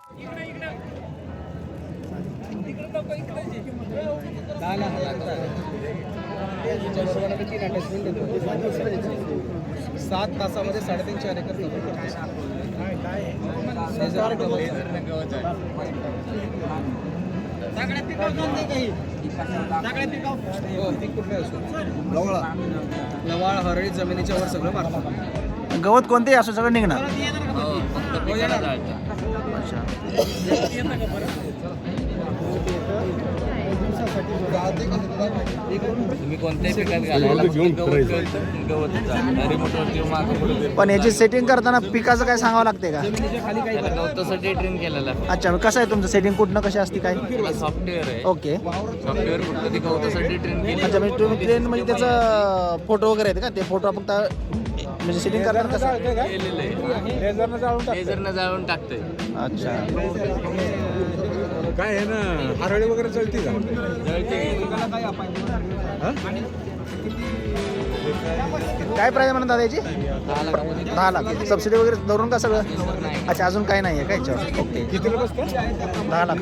सात तासामध्ये 3.5-4 एकर लवाळ हरळी जमिनीच्या वर सगळं मारतात. गवत कोणते असं सगळं निघणार. तुम्ही कोणत्याही पिकात घालायला पण याची सेटिंग करताना पिकाचं काय सांगावं लागते का? गवतासाठी ट्रेन केलेला अच्छा, कसं आहे तुमचं सेटिंग कुठनं कशी असते काय? सॉफ्टवेअर आहे. ओके. सॉफ्टवेअर फक्त ते गवतासाठी ट्रेन केले. अच्छा, म्हणजे तुम्ही ट्रेन म्हणजे त्याचं फोटो वगैरे आहेत का? ते फोटो फक्त म्हणजे सेटिंग करताना कसं केलेलं आहे. लेझरनं जाळून टाकतंय. अच्छा. काय आहे ना, हरळी वगैरे चलती का? काय प्राईस म्हणत दादा याची? 10 लाख. सबसिडी वगैरे धरून का सगळं? अच्छा, अजून काही नाही आहे का याच्यावर? ओके. कितीला बसतं? 10 लाख.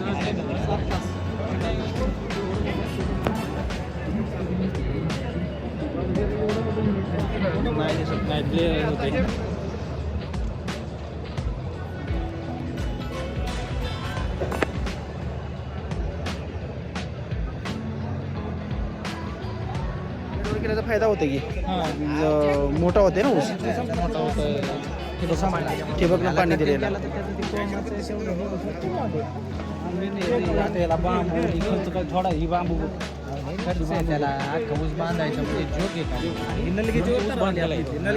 केल्याचा फायदा होतो की मोठा होते ना ऊस. ठिबकनं पाणी दिलेलं.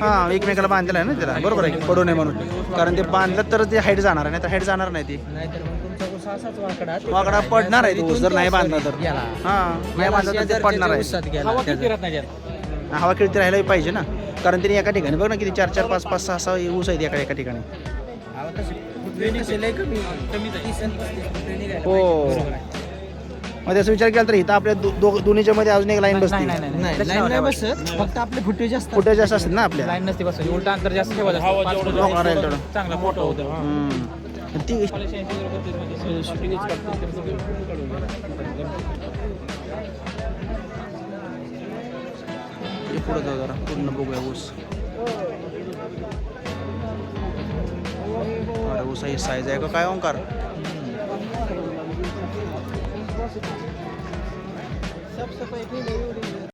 हा, एकमेकाला बांधलेला आहे ना त्याला. बरोबर आहे, पडू नये म्हणून. कारण ते बांधलं तर ते हाईट जाणार आहे, नाही तर हाईट जाणार नाही. ती वाकडा पडणार आहे ऊस जर नाही बांधला तर. हा, नाही बांधला तर ते पडणार आहे. हवा खेळती राहायला पाहिजे ना, कारण त्यांनी एका ठिकाणी बघ ना किती 4-4, 5-5, 6-6 ऊस आहेत एका ठिकाणी. हो, मग त्याचा विचार केला तर इथं आपल्या दोन्हीच्या मध्ये अजून एक लाईन बसते. नाही बसत, फक्त आपले फुटे जास्त असतात ना आपल्या. लाईन नसते बस, उलटा अंतर जास्त ठेवायचं. चांगला मोठं होतं. ती पुढे जाऊ जरा, पूर्ण बघूया ऊस. अरे ऊस ही साईज आहे का काय ओंकार?